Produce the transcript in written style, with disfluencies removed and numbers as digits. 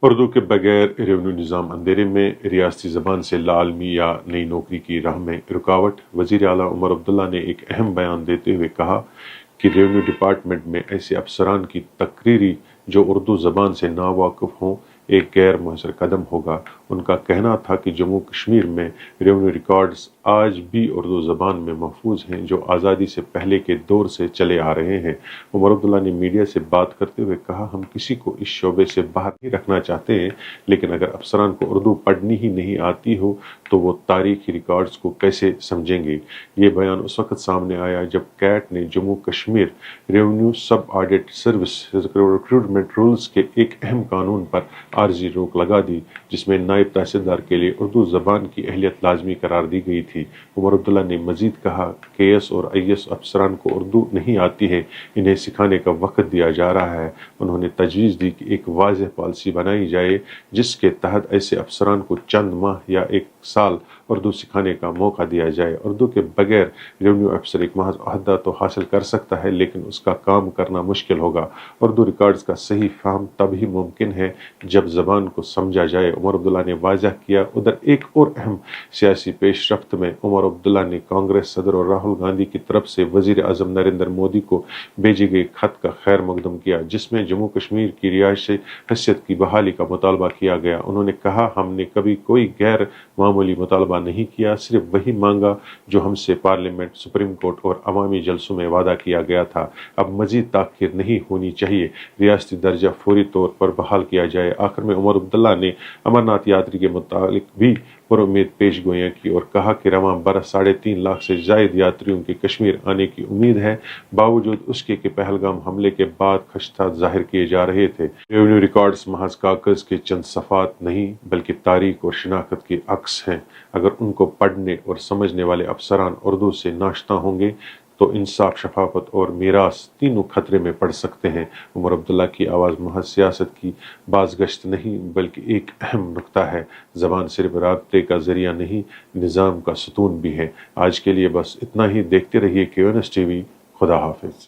اردو کے بغیر ریونیو نظام اندھیرے میں، ریاستی زبان سے لاعلمی یا نئی نوکری کی راہ میں رکاوٹ۔ وزیر اعلیٰ عمر عبداللہ نے ایک اہم بیان دیتے ہوئے کہا کہ ریونیو ڈپارٹمنٹ میں ایسے افسران کی تقرری جو اردو زبان سے ناواقف ہوں ایک غیر مؤثر قدم ہوگا۔ ان کا کہنا تھا کہ جموں کشمیر میں ریونیو ریکارڈز آج بھی اردو زبان میں محفوظ ہیں جو آزادی سے پہلے کے دور سے چلے آ رہے ہیں۔ عمر عبداللہ نے میڈیا سے بات کرتے ہوئے کہا، ہم کسی کو اس شعبے سے باہر نہیں رکھنا چاہتے ہیں، لیکن اگر افسران کو اردو پڑھنی ہی نہیں آتی ہو تو وہ تاریخی ریکارڈز کو کیسے سمجھیں گے؟ یہ بیان اس وقت سامنے آیا جب کیٹ نے جموں کشمیر ریونیو سب آڈٹ سروس ریکروٹمنٹ رولز کے ایک اہم قانون پر عارضی روک لگا دی، جس میں نائب تحصیلدار کے لیے اردو زبان کی اہلیت لازمی قرار دی گئی تھی۔ عمر عبداللہ نے مزید کہا کہ ایس اور آئی ایس افسران کو اردو نہیں آتی ہے، انہیں سکھانے کا وقت دیا جا رہا ہے۔ انہوں نے تجویز دی کہ ایک واضح پالیسی بنائی جائے جس کے تحت ایسے افسران کو چند ماہ یا ایک سال اردو سکھانے کا موقع دیا جائے۔ اردو کے بغیر ریونیو افسر ایک محض عہدہ تو حاصل کر سکتا ہے، لیکن اس کا کام کرنا مشکل ہوگا۔ اردو ریکارڈز کا صحیح فہم تبھی ممکن ہے جب زبان کو سمجھا جائے، عمر عبداللہ نے واضح کیا۔ ادھر ایک اور اہم سیاسی پیش رفت میں عمر عبداللہ نے کانگریس صدر اور راہل گاندھی کی طرف سے وزیر اعظم نریندر مودی کو بھیجے گئے خط کا خیر مقدم کیا، جس میں جموں کشمیر کی رہائشی حیثیت کی بحالی کا مطالبہ کیا گیا۔ انہوں نے کہا، ہم نے کبھی کوئی غیر معمولی مطالبہ نہیں کیا، صرف وہی مانگا جو ہم سے پارلیمنٹ، سپریم کورٹ اور عوامی جلسوں میں وعدہ کیا گیا تھا۔ اب مزید تاخیر نہیں ہونی چاہیے، ریاستی درجہ فوری طور پر بحال کیا جائے۔ آخر میں عمر عبداللہ نے امرناتھ یاتری کے متعلق بھی پرامید پیش گوئیاں کی اور کہا کہ رواں برس 3.5 لاکھ سے زائد یاتریوں کے کشمیر آنے کی امید ہے، باوجود اس کے کہ پہلگام حملے کے بعد خدشات ظاہر کیے جا رہے تھے۔ ریونیو ریکارڈز محض کاغذ کے چند صفحات نہیں بلکہ تاریخ اور شناخت کے عکس ہیں۔ اگر ان کو پڑھنے اور سمجھنے والے افسران اردو سے ناشنا ہوں گے تو انصاف، شفافیت اور میراث تینوں خطرے میں پڑ سکتے ہیں۔ عمر عبداللہ کی آواز محض سیاست کی بازگشت نہیں بلکہ ایک اہم نقطہ ہے۔ زبان صرف رابطے کا ذریعہ نہیں، نظام کا ستون بھی ہے۔ آج کے لیے بس اتنا ہی۔ دیکھتے رہیے KNS TV۔ خدا حافظ۔